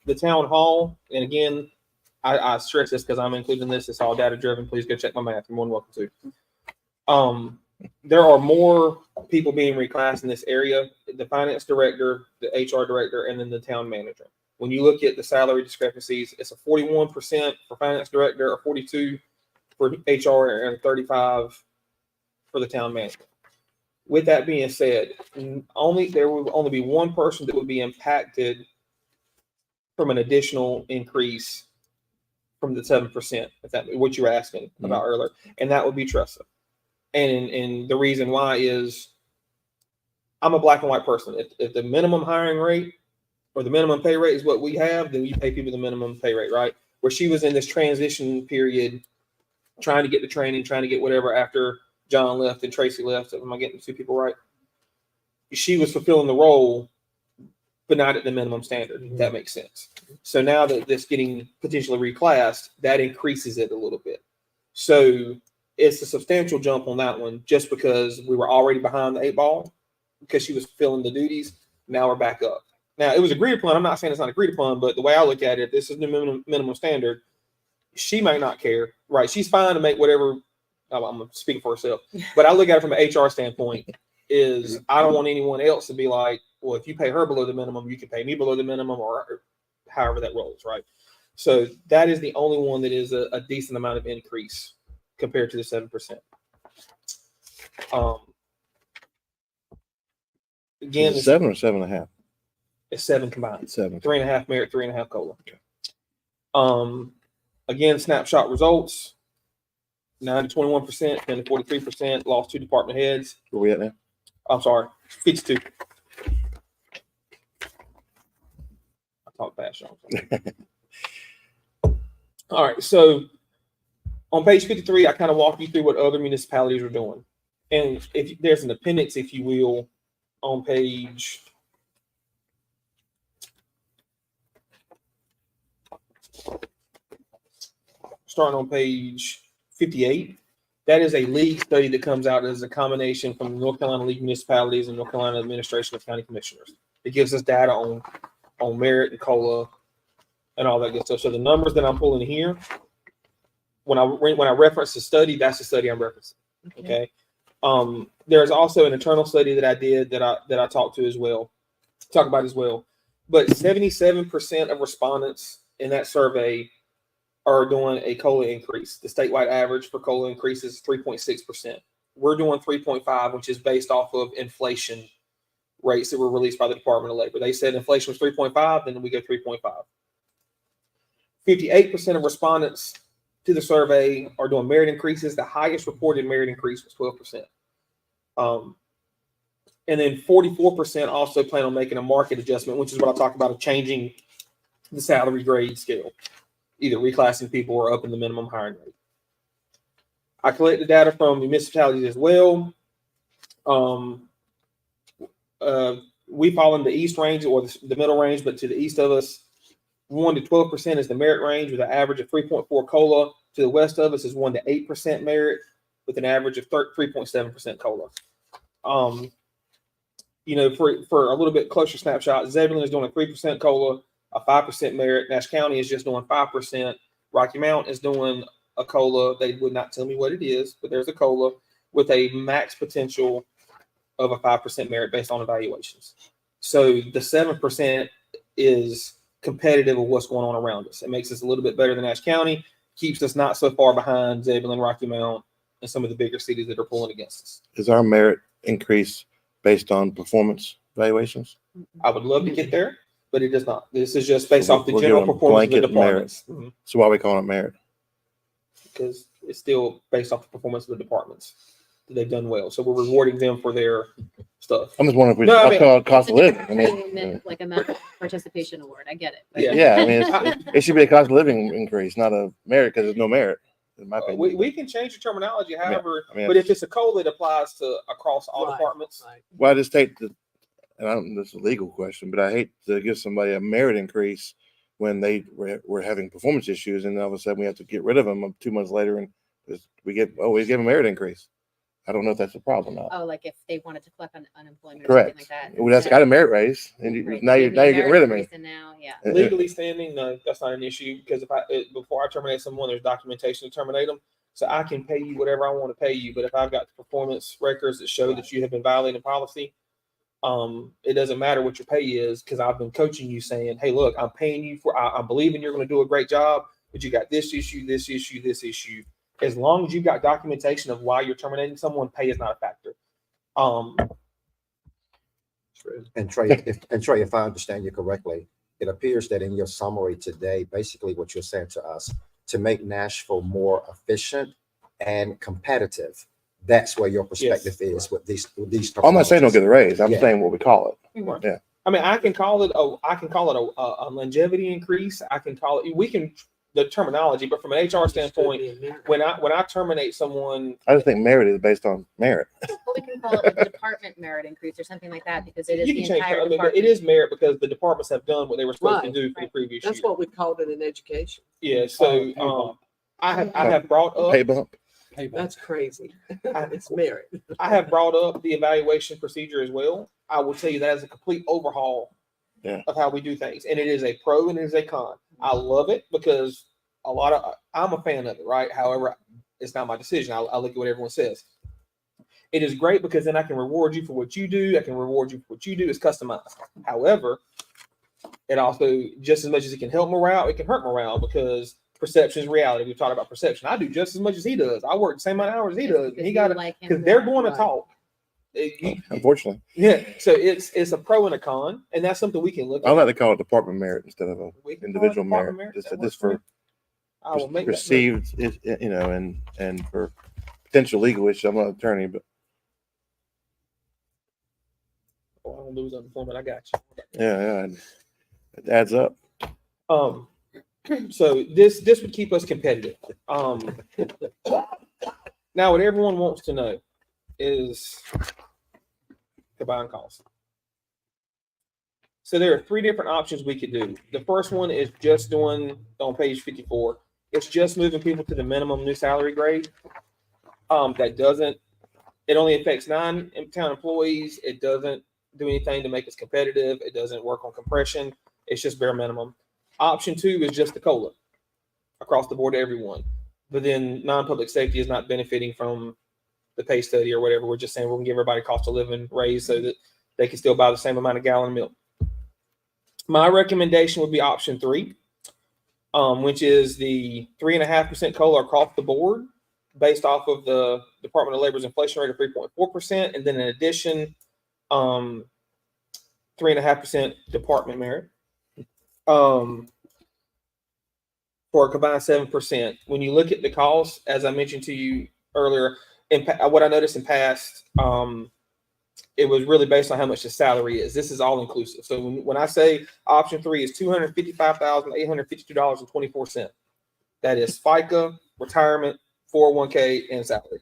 The town hall, and again, I stress this because I'm including this. It's all data driven. Please go check my math. You're more than welcome to. There are more people being reclassed in this area: the finance director, the HR director, and then the town manager. When you look at the salary discrepancies, it's a 41% for finance director, a 42% for HR, and 35% for the town manager. With that being said, there will only be one person that would be impacted from an additional increase from the 7%, if that what you were asking about earlier, and that would be Tressa. And the reason why is I'm a black and white person. If the minimum hiring rate or the minimum pay rate is what we have, then you pay people the minimum pay rate, right? where she was in this transition period, trying to get the training, trying to get whatever after John left and Tracy left. Am I getting the two people right? She was fulfilling the role, but not at the minimum standard. If that makes sense. So now that this getting potentially reclassed, that increases it a little bit. So it's a substantial jump on that one, just because we were already behind the 8 ball because she was fulfilling the duties. Now we're back up. Now it was agreed upon. I'm not saying it's not agreed upon, but the way I look at it, this is the minimum standard. She might not care, right? She's fine to make whatever. I'm speaking for herself, but I look at it from an HR standpoint. Is I don't want anyone else to be like, well, if you pay her below the minimum, you can pay me below the minimum, or however that rolls, right? So that is the only one that is a decent amount of increase compared to the 7%. Again, Is it 7 or 7.5? it's 7 combined. 7. 3.5 merit, 3.5 COLA. Again, snapshot results: 9 to 21%, 10 to 43%. Lost 2 department heads. Where we at now? I'm sorry, 52. I talk fast, Sean. All right, so on page 53, I kind of walk you through what other municipalities are doing, and if there's an appendix, if you will, on page. Starting on page 58, that is a league study that comes out as a combination from the North Carolina League of Municipalities and North Carolina Administration of County Commissioners. It gives us data on merit and COLA and all that good stuff. So the numbers that I'm pulling here, when I reference the study, that's the study I'm referencing. Okay. There's also an internal study that I did that I talk about as well. But 77% of respondents in that survey are doing a COLA increase. The statewide average for COLA increase is 3.6%. We're doing 3.5, which is based off of inflation rates that were released by the Department of Labor. They said inflation was 3.5, then we go 3.5. 58% of respondents to the survey are doing merit increases. The highest reported merit increase was 12%. And then 44% also plan on making a market adjustment, which is what I talked about, of changing the salary grade scale, either reclassing people or upping the minimum hiring rate. I collected data from municipalities as well. We fall in the east range or the middle range, but to the east of us, 1 to 12% is the merit range with an average of 3.4 COLA. To the west of us is 1 to 8% merit with an average of 3.7% COLA. For a little bit closer snapshot, Zebulon is doing a 3% COLA, a 5% merit. Nash County is just doing 5%. Rocky Mount is doing a COLA. They would not tell me what it is, but there's a COLA with a max potential of a 5% merit based on evaluations. So the 7% is competitive with what's going on around us. It makes us a little bit better than Nash County, keeps us not so far behind Zebulon, Rocky Mount, and some of the bigger cities that are pulling against us. Is our merit increase based on performance evaluations? I would love to get there, but it does not. This is just based So off the we're general doing performance of the blanket merit. departments. So why are we calling it merit? Because it's still based off the performance of the departments. They've done well. So we're rewarding them for their stuff. I'm just wondering if we No, I mean, call it cost of living. I Like a mental participation award. I get it. but- Yeah. I mean, it should be a cost of living increase, not a merit, because there's no merit, in my opinion. We can change the terminology, however, I mean, but if it's a COLA, it applies to across all Right, departments. right. Well, I just hate to, and I don't, this is a legal question, but I hate to give somebody a merit increase when they were having performance issues, and all of a sudden we have to get rid of them 2 months later, and we give a merit increase. I don't know if that's a problem or not. Oh, like if they wanted to collect on unemployment or Correct. something like that. Well, that's got a merit raise, and Right. now you're Maybe getting rid of me. merit increase and now, yeah. Legally standing, no, that's not an issue, because before I terminate someone, there's documentation to terminate them. So I can pay you whatever I want to pay you, but if I've got the performance records that show that you have been violating policy, it doesn't matter what your pay is, because I've been coaching you saying, hey, look, I'm paying you I'm believing you're going to do a great job, but you got this issue, this issue, this issue. As long as you've got documentation of why you're terminating someone, pay is not a factor. And Trey, if I understand you correctly, it appears that in your summary today, basically what you're saying to us, to make Nashville more efficient and competitive, that's where your perspective is with these. I'm not saying don't get a raise. I'm Yeah. saying what we call it. Right. Yeah. I mean, I can call it a longevity increase. I can call it. We can the terminology, but from an HR standpoint, when I terminate someone, I just think merit is based on merit. Well, we can call it like a department merit increase or something like that, because it is you the can change. entire I mean, but department. it is merit because the departments have done what they were supposed to Right. do for the previous That's year. what we called it in education. Yeah. So Pay bump. I have brought up Pay bump. Pay bump. That's crazy. It's merit. I have brought up the evaluation procedure as well. I will tell you that is a complete overhaul of how we do things. And it is a pro and it is a con. I love it because I'm a fan of it, right? However, it's not my decision. I look at what everyone says. It is great because then I can reward you for what you do. I can reward you for what you do. It's customized. However, it also, just as much as it can help morale, it can hurt morale because perception is reality. We've talked about perception. I do just as much as he does. I work the same amount of hours he does. And he got it like him because they're more. going to talk. Unfortunately, Yeah. So it's a pro and a con, and that's something we can look I at. like to call it department merit instead of a We can call it individual department merit. That Just works for me. I will make that note. perceived, and for potential legal issues. I'm not an attorney, but Oh, I don't lose unemployment. I got yeah, it adds up. you. So this would keep us competitive. Now what everyone wants to know is combined costs. So there are 3 different options we could do. The first one is just doing on page 54. It's just moving people to the minimum new salary grade. It only affects 9 town employees. It doesn't do anything to make us competitive. It doesn't work on compression. It's just bare minimum. Option 2 is just the COLA across the board to everyone. But then non-public safety is not benefiting from the pay study or whatever. We're just saying we're going to give everybody cost of living raise so that they can still buy the same amount of gallon of milk. My recommendation would be option 3, which is the 3.5% COLA across the board based off of the Department of Labor's inflation rate of 3.4%. And then in addition, 3.5% department merit. For a combined 7%. When you look at the cost, as I mentioned to you earlier, what I noticed in past, it was really based on how much the salary is. This is all inclusive. So when I say option 3 is $255,852.24, that is FICA, retirement, 401k, and salary.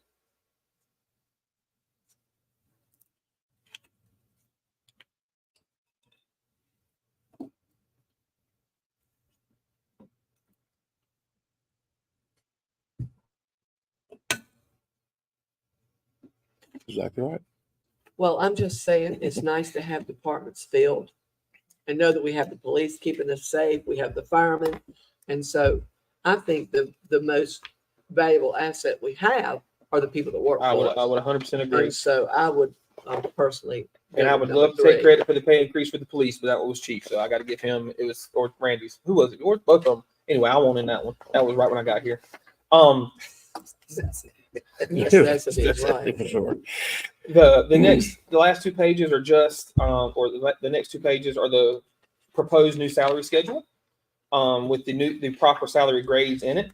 Exactly right. Well, I'm just saying, it's nice to have departments filled and know that we have the police keeping us safe. We have the firemen. And so I think the most valuable asset we have are the people that work I for would us. 100% agree. And so I would personally. And I would love to take credit for the pay increase for the police, but that was Chief. So I got to give him. It was or Randy's. Who was it? Or both of them. Anyway, I won in that one. That was right when I got here. That's a big line. For sure. The last 2 pages are just the next 2 pages are the proposed new salary schedule, with the proper salary grades in it.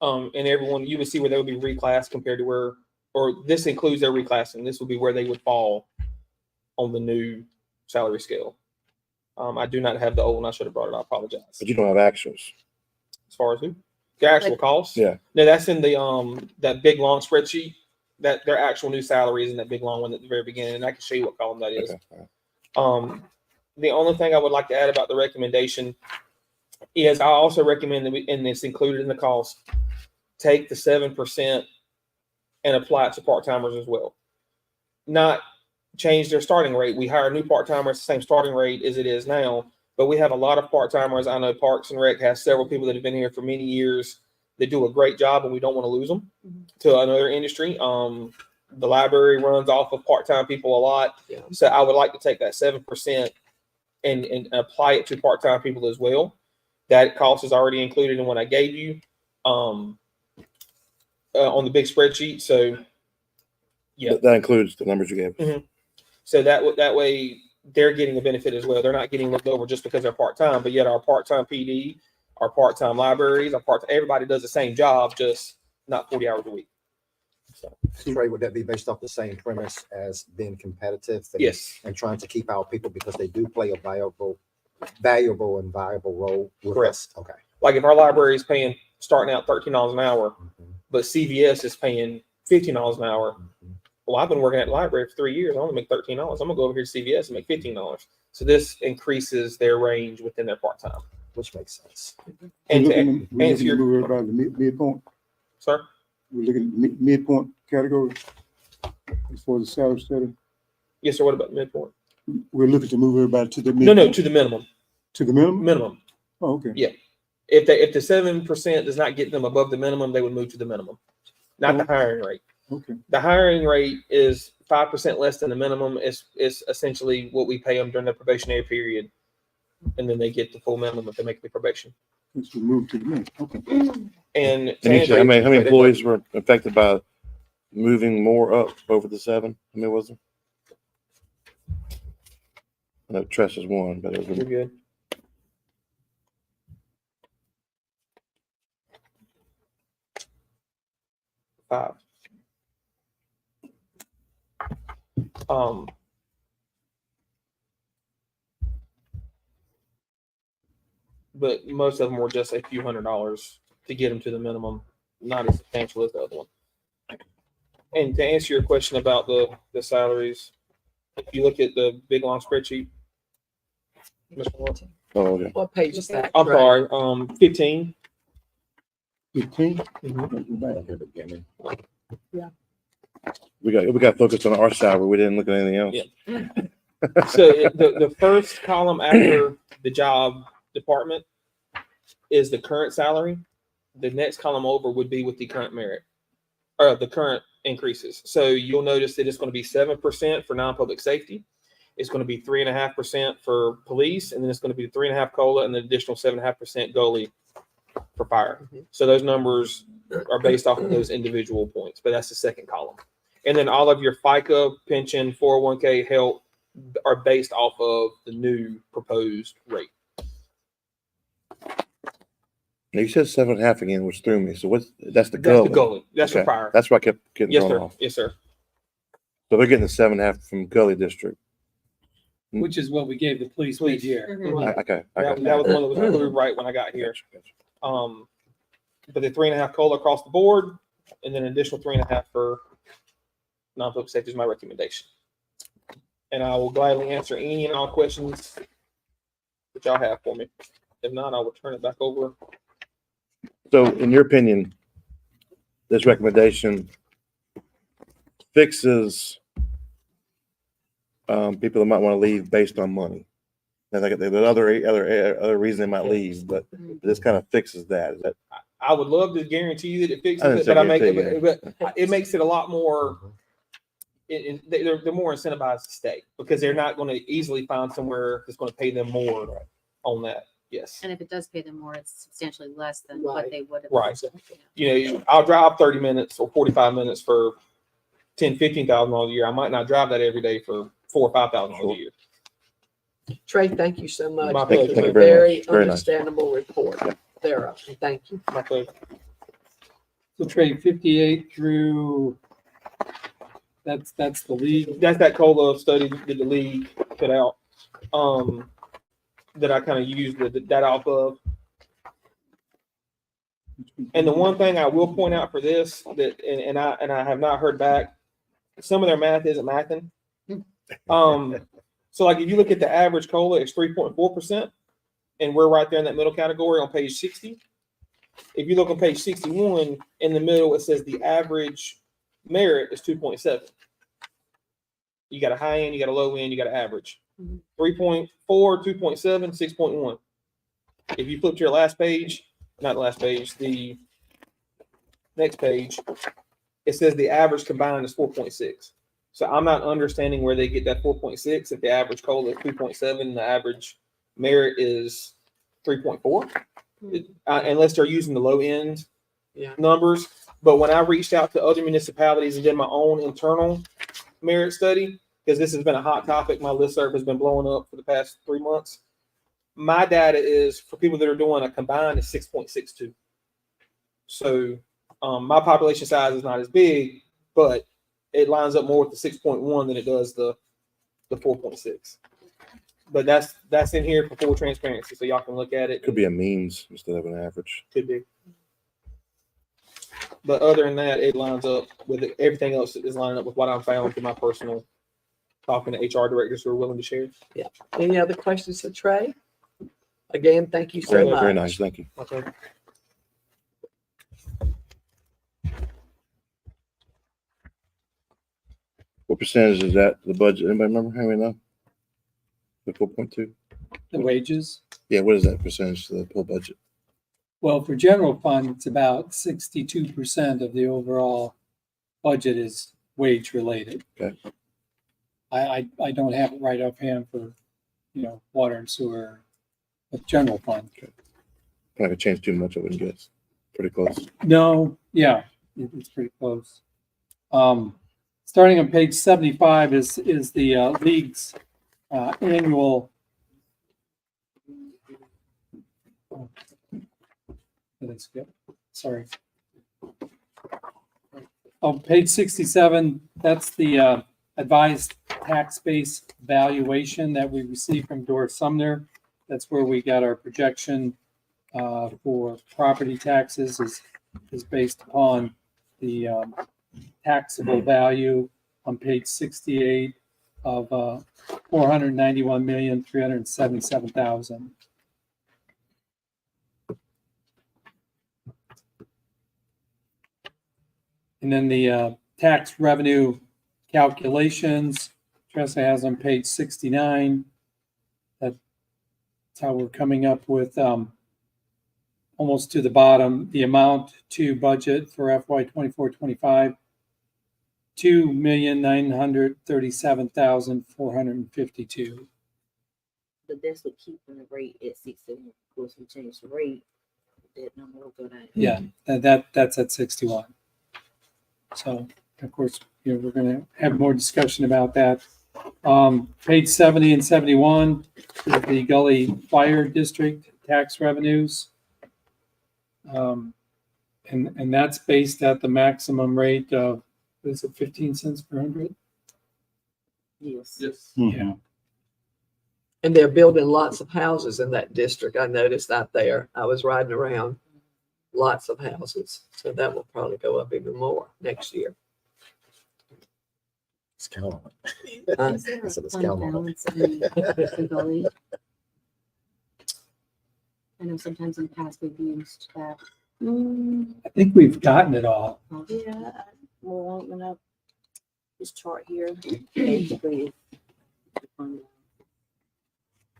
And everyone, you would see where they would be reclassed compared to where, or this includes their reclassing. This would be where they would fall on the new salary scale. I do not have the old one. I should have brought it. I apologize. But you don't have actuals. As far as who? The actual costs? Yeah. No, that's in the that big long spreadsheet. That their actual new salary is in that big long one at the very beginning, and I can show you what column that is. Okay. The only thing I would like to add about the recommendation is I also recommend that and it's included in the cost, take the 7% and apply it to part-timers as well. Not change their starting rate. We hire new part-timers, the same starting rate as it is now, but we have a lot of part-timers. I know Parks and Rec has several people that have been here for many years that do a great job, and we don't want to lose them to another industry. The library runs off of part-time people a lot. Yeah. So I would like to take that 7% and apply it to part-time people as well. That cost is already included in what I gave you on the big spreadsheet. So yeah, That includes the numbers you gave. Mm-hmm. So that way they're getting a benefit as well. They're not getting looked over just because they're part-time, but yet our part-time PD, our part-time libraries, everybody does the same job, just not 40 hours a week. So, Trey, would that be based off the same premise as being competitive? yes. And trying to keep our people because they do play a valuable and viable role with Correct. us? Okay. Like if our library is paying starting out $13 an hour, but CVS is paying $15 an hour. Well, I've been working at the library for 3 years. I only make $13. I'm gonna go over here to CVS and make $15. So this increases their range within their part-time, which makes sense. And to we're answer looking to your, move everybody to midpoint. sir, We're looking at midpoint category as far as the salary study. yes, sir. What about midpoint? We're looking to move everybody to the No, midpoint. to the minimum. To the minimum? Minimum. Oh, okay. Yeah. If the 7% does not get them above the minimum, they would move to the minimum, not the hiring rate. Okay. The hiring rate is 5% less than the minimum. It's essentially what we pay them during the probationary period, and then they get the full minimum if they make the probation. Let's move to the minimum. Okay. And And you said how many employees were affected by moving more up over the 7? How many was it? I know Tress is one, but it was You're good. Five. But most of them were just a few $100s to get them to the minimum, not as substantial as the other one. And to answer your question about the salaries, if you look at the big long spreadsheet, Mr. Moore, oh, okay. What page is that? I'm sorry, 15. 15? We got focused on our salary. We didn't look at anything else. Yeah. So the first column after the job department is the current salary. The next column over would be with the current merit or the current increases. So you'll notice that it's going to be 7% for non-public safety. It's going to be 3.5% for police, and then it's going to be 3.5 COLA and an additional 7.5% goalie for fire. So those numbers are based off of those individual points, but that's the second column. And then all of your FICA, pension, 401k, health are based off of the new proposed rate. Now you said 7.5 again, which threw me. So that's the That's goal. the goalie. That's Okay. for fire. That's why I kept getting Yes, thrown sir. off. Yes, sir. So they're getting the 7.5 from Gully District. Which is what we gave the police Police. mid-year. Okay. That was the one that was approved right when I got here. But the 3.5 COLA across the board, and then an additional 3.5 for non-public safety is my recommendation. And I will gladly answer any and all questions that y'all have for me. If not, I will turn it back over. So in your opinion, this recommendation fixes people that might want to leave based on money. Now, there's other reason they might leave, but this kind of fixes that. Is that I would love to guarantee you that it I fixes didn't it, say but I make guarantee, it, but it makes it a lot more. They're more incentivized to stay because they're not going to easily find somewhere that's going to pay them more on that. Yes. And if it does pay them more, it's substantially less than Right. what they would have. Right. You know, I'll drive 30 minutes or 45 minutes for $10,000-$15,000 a year. I might not drive that every day for $4,000 or $5,000 a year. Trey, thank you so much. My This pleasure. was Thank a you very very much. Very nice. understandable report. Thorough. Thank you. My pleasure. So trade 58 through, that's the league. That's that COLA study that the league put out. That I kind of used that off of. And the one thing I will point out for this that and I have not heard back, some of their math isn't mathing. So like if you look at the average COLA, it's 3.4%, and we're right there in that middle category on page 60. If you look on page 61, in the middle it says the average merit is 2.7. You got a high end, you got a low end, you got an average. 3.4, 2.7, 6.1. If you flip to your last page, not the last page, the next page, it says the average combined is 4.6. So I'm not understanding where they get that 4.6 if the average COLA is 2.7 and the average merit is 3.4, unless they're using the low end numbers. But when I reached out to other municipalities and did my own internal merit study, because this has been a hot topic, my listserv has been blowing up for the past 3 months. My data is for people that are doing a combined is 6.62. So my population size is not as big, but it lines up more with the 6.1 than it does the 4.6. But that's in here for full transparency, so y'all can look at it. Could be a means instead of an average. Could be. But other than that, it lines up with it. Everything else is lining up with what I found through my personal talking to HR directors who are willing to share. Any other questions for Trey? Again, thank you so Very, much. very nice. Thank you. Okay. What percentage is that the budget? Anybody remember? How many know? The 4.2? The wages. Yeah, what is that percentage to the whole budget? Well, for general fund, it's about 62% of the overall budget is wage related. Okay. I don't have it right offhand for, water and sewer, but general fund. Not gonna change too much, I wouldn't guess. Pretty close. No, yeah, it's pretty close. Starting on page 75 is the league's annual. Let's go. Sorry. On page 67, that's the advised tax base valuation that we received from Doris Sumner. That's where we got our projection for property taxes is based upon the taxable value on page 68 of $491,377,000. And then the tax revenue calculations, Tressa has on page 69. That's how we're coming up with almost to the bottom, the amount to budget for FY 24-25, $2,937,452. But that's what keeping the rate at 60. Of course, we change the rate, that number will go down. Yeah, that's at 61. So, of course, we're going to have more discussion about that. Page 70 and 71 is the Gully Fire District tax revenues. And that's based at the maximum rate of, is it 15 cents per hundred? Yes. Yeah. And they're building lots of houses in that district. I noticed out there. I was riding around. Lots of houses. So that will probably go up even more next year. Let's count on it. Is there a So let's fund count on it. balance in the gully? I know sometimes in the past we've used that. I think we've gotten it all. Yeah, we'll open up this chart here. Basically,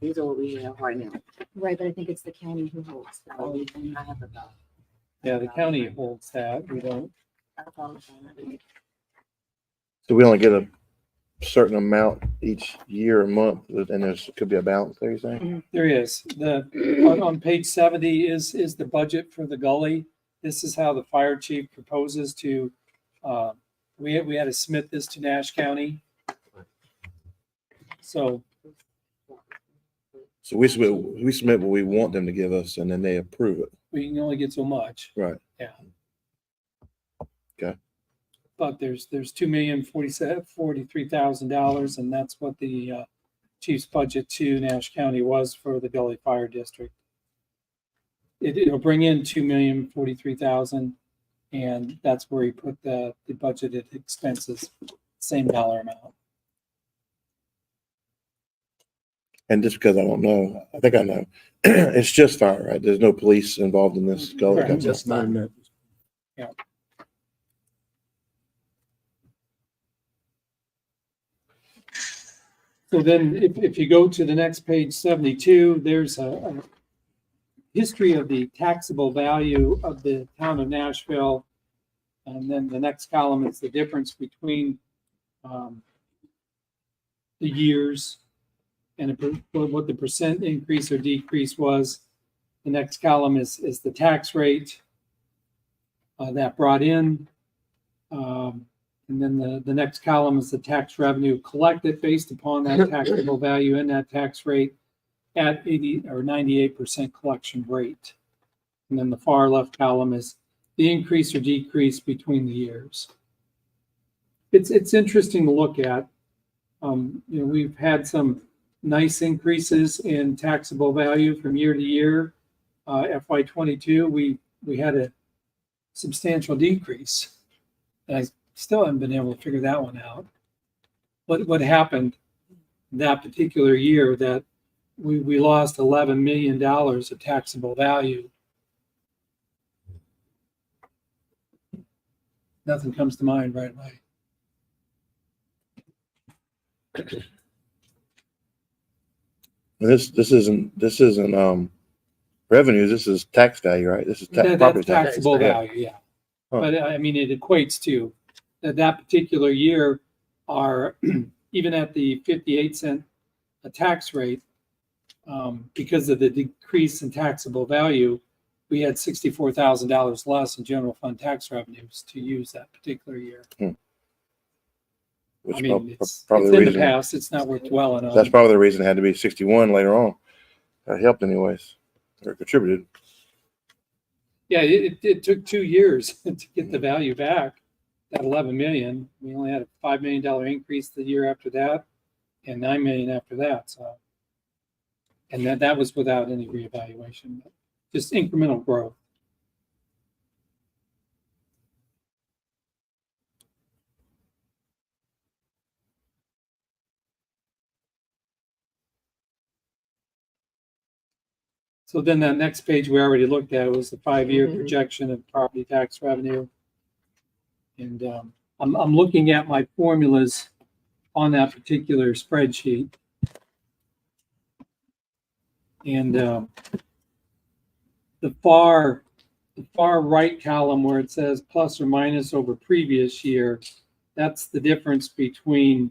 these are what we have right now. Right, but I think it's the county who holds that. Oh, and I have about. Yeah, the county holds that. We don't. So we only get a certain amount each year or month, and there's could be a balance there, you saying? There is. On page 70 is the budget for the gully. This is how the fire chief proposes to, we had to submit this to Nash County. So, So we submit what we want them to give us, and then they approve it. we can only get so much. Right. Yeah. Okay. But there's $2,043,000, and that's what the chief's budget to Nash County was for the Gully Fire District. It'll bring in $2,043,000, and that's where he put the budgeted expenses, same dollar amount. And just because I don't know, I think I know, it's just fire, right? There's no police involved in this. Gully Correct. company. Just fine. Yeah. So then if you go to the next page, 72, there's a history of the taxable value of the town of Nashville. And then the next column is the difference between the years and what the percent increase or decrease was. The next column is the tax rate that brought in. And then the next column is the tax revenue collected based upon that taxable value and that tax rate at 80 or 98% collection rate. And then the far left column is the increase or decrease between the years. It's interesting to look at. We've had some nice increases in taxable value from year to year. FY '22, we had a substantial decrease. And I still haven't been able to figure that one out. What happened that particular year that we lost $11 million of taxable value? Nothing comes to mind right away. This isn't revenue. This is tax value, right? This is That's property tax. taxable Yeah. value, yeah. Huh. But I mean, it equates to that particular year, our, even at the 58-cent tax rate, because of the decrease in taxable value, we had $64,000 less in general fund tax revenues to use that particular year. Which I mean, it's probably in the the reason. past, it's not worth dwelling on. That's probably the reason it had to be 61 later on. That helped anyways, or contributed. Yeah, it took 2 years to get the value back, that 11 million. We only had a $5 million increase the year after that and 9 million after that, so. And that was without any reevaluation, just incremental growth. So then that next page we already looked at was the 5-year projection of property tax revenue. And I'm looking at my formulas on that particular spreadsheet. And the far right column where it says plus or minus over previous year, that's the difference between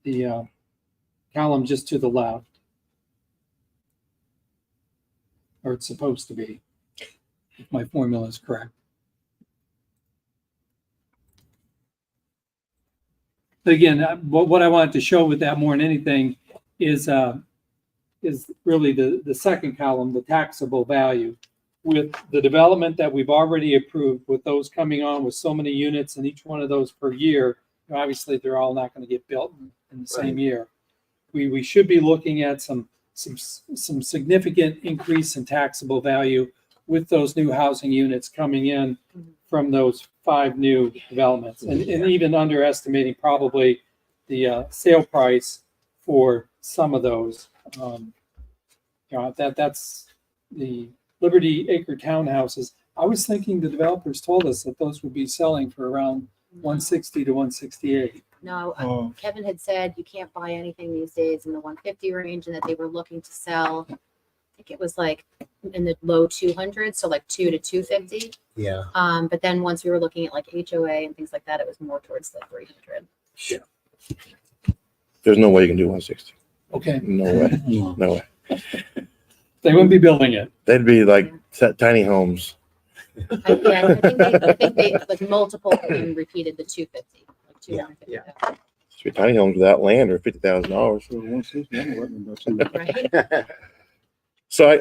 the column just to the left. Or it's supposed to be, if my formula is correct. But again, what I wanted to show with that more than anything is really the second column, the taxable value. With the development that we've already approved, with those coming on with so many units and each one of those per year, obviously they're all not going to get built in the same year. We should be looking at some significant increase in taxable value with those new housing units coming in from those 5 new developments, and even underestimating probably the sale price for some of those. That's the Liberty Acre townhouses. I was thinking the developers told us that those would be selling for around 160 to 168. No, Oh. Kevin had said you can't buy anything these days in the 150 range, and that they were looking to sell, I think it was like in the low 200s, so like 2 to 250. Yeah. But then once we were looking at like HOA and things like that, it was more towards the 300. There's no way you can do 160. Okay, No way. No way. they wouldn't be building it. They'd be like tiny homes. I think they like multiple of them repeated the 250. Like 250. Should be tiny homes without land or $50,000. So 160, I'm letting them go too. Right? So I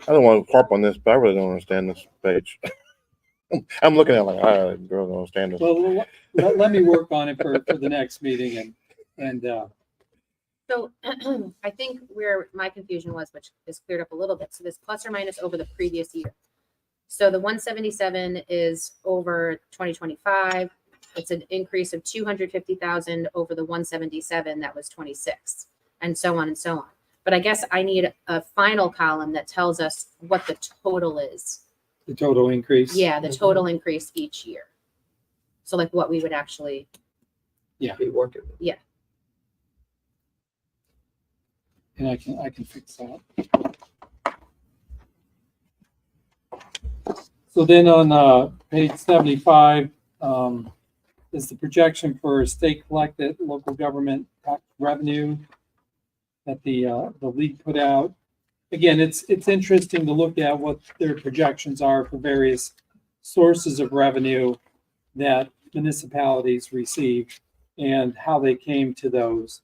don't want to harp on this, but I really don't understand this page. I'm looking at it like, I really don't understand this. Well, let me work on it for the next meeting and So I think where my confusion was, which is cleared up a little bit, so this plus or minus over the previous year. So the 177 is over 2025. It's an increase of 250,000 over the 177 that was 26, and so on and so on. But I guess I need a final column that tells us what the total is. the total increase. Yeah, the total increase each year. So like what we would actually, Be working. And I can fix that. So then on page 75 is the projection for state collected local government tax revenue that the league put out. Again, it's interesting to look at what their projections are for various sources of revenue that municipalities receive and how they came to those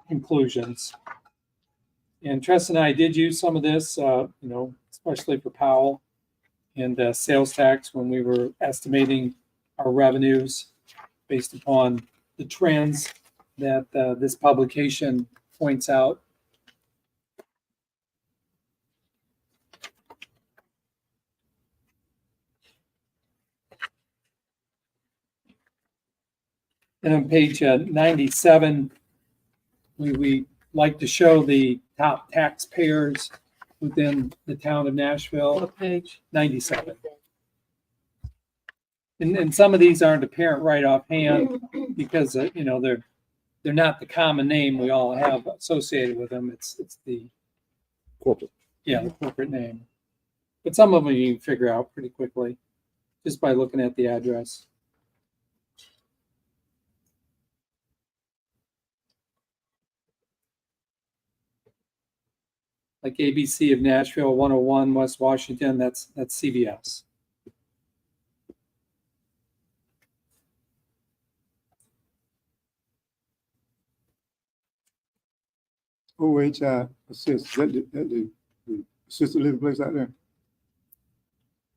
conclusions. And Tress and I did use some of this, especially for Powell and sales tax when we were estimating our revenues based upon the trends that this publication points out. And on page 97, we like to show the top taxpayers within the town of Nashville. What page? 97. And some of these aren't apparent right offhand because, they're not the common name we all have associated with them. It's the Corporate. the corporate name. But some of them you can figure out pretty quickly just by looking at the address. Like ABC of Nashville, 101 West Washington, that's CVS. OHI assist, that the assisted living place out there,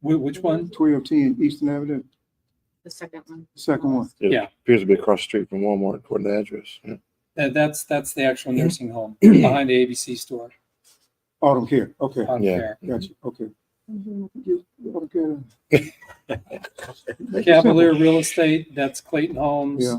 Which one? 1210 Eastern Avenue, The second one. the second one. Yeah. Appears to be across the street from Walmart according to the address. Yeah. That's the actual nursing home behind the ABC store. Autumn Care, okay, Autumn Yeah. Care. gotcha, okay. Autumn Care. Cavalier Real Estate, that's Clayton Homes. Yeah.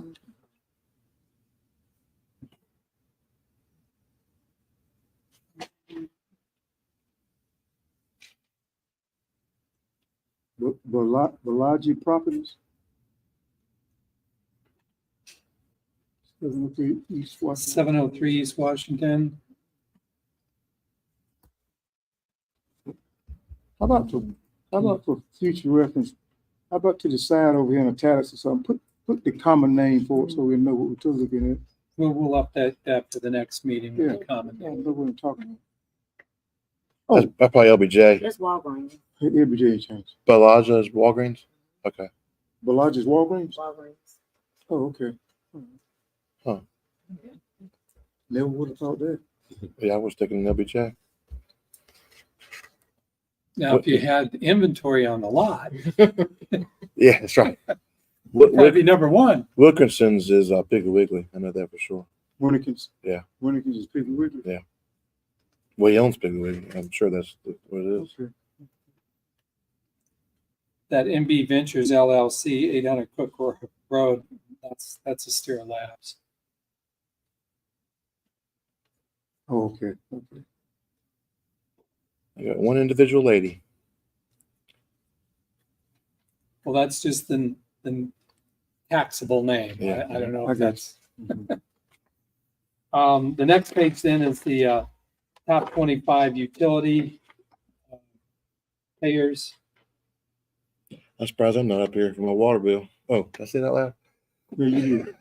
Balaji Properties. 703 East Washington. 703 East Washington. How about for future reference, how about to the side over here in italics or something, put the common name for it so we know what we're looking at. We'll update that for the next meeting with the Yeah, common I name. know what I'm talking about. That's probably LBJ. That's Walgreens. Every day change. Balaja is Walgreens. Okay. Balaji's Walgreens? Walgreens. Oh, okay. Huh. Never would have thought that. Yeah, I was thinking LBJ. Now, if you had inventory on the lot, Yeah, that's right. that'd be number one. Wilkinson's is Piggly Wiggly. I know that for sure. Winnikins. Yeah. Winnikins is Piggly Wiggly. Yeah. Well, he owns Piggly Wiggly. I'm sure that's what it is. Okay. That MB Ventures LLC, 800 Cook Road, that's Astera Labs. Oh, okay, okay. I got one individual lady. Well, that's just the taxable name. Yeah. I don't know I if got that's. Mhm. The next page then is the top 25 utility payers. I'm surprised I'm not up here for my water bill. Oh, did I say that loud? Yeah, you did.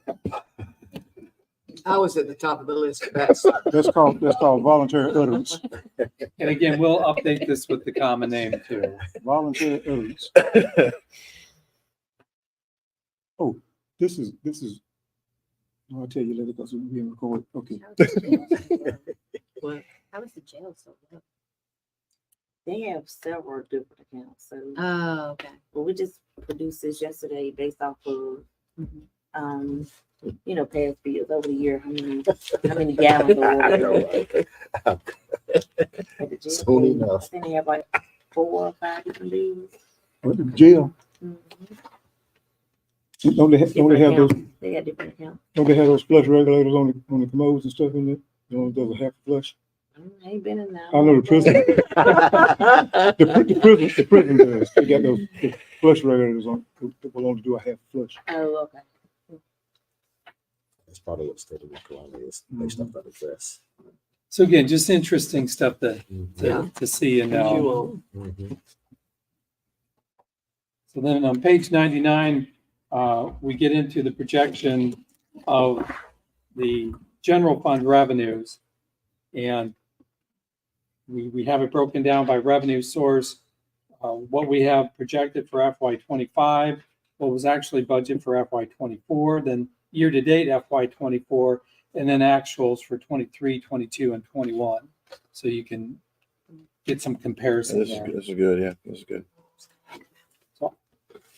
I was at the top of the list. That's That's called voluntary utterance. And again, we'll update this with the common name too. Voluntary utterance. Oh, this is, I'll tell you later because we're being recorded. Okay. How was the jail so low? They have several different accounts, so, Oh, okay. but we just produced this yesterday based off of, past bills over the year, how many gallons of water. At the jail, Soon enough. I think they have like 4 or 5 different bills. But the jail, don't they have those, They got different accounts. don't they have those flush regulators on the commodes and stuff in there? You know, does a half flush? I ain't been in there. I know the prison. The prison does. They got those the flush regulators on, that will only do a half flush. Oh, okay. That's probably what state of North Carolina is based off that address. So again, just interesting stuff to Yeah. see and know. Visual. Mhm. So then on page 99, we get into the projection of the general fund revenues. And we have it broken down by revenue source, what we have projected for FY 25, what was actually budgeted for FY 24, then year-to-date FY 24, and then actuals for 23, 22, and 21. So you can get some comparison This there. is good. Yeah, this is good. So,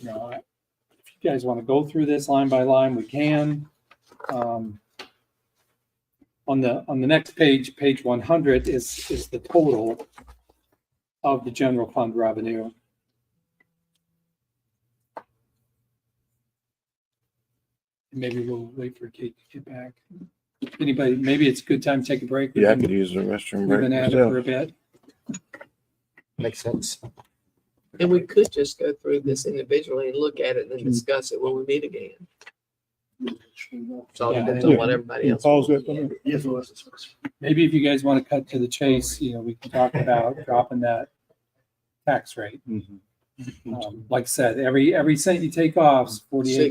if you guys want to go through this line by line, we can. On the next page, page 100 is the total of the general fund revenue. Maybe we'll wait for Kate to get back. Anybody, maybe it's a good time to take a break. Yeah, I could use the restroom We've break been at it myself. for a bit. Makes sense. And we could just go through this individually and look at it and then discuss it when we meet again. So it Yeah, depends and- on what everybody else. Pause wants. that for a minute. Yes, well, that's- Maybe if you guys want to cut to the chase, we can talk about dropping that tax rate. Like I said, every cent you take off is 48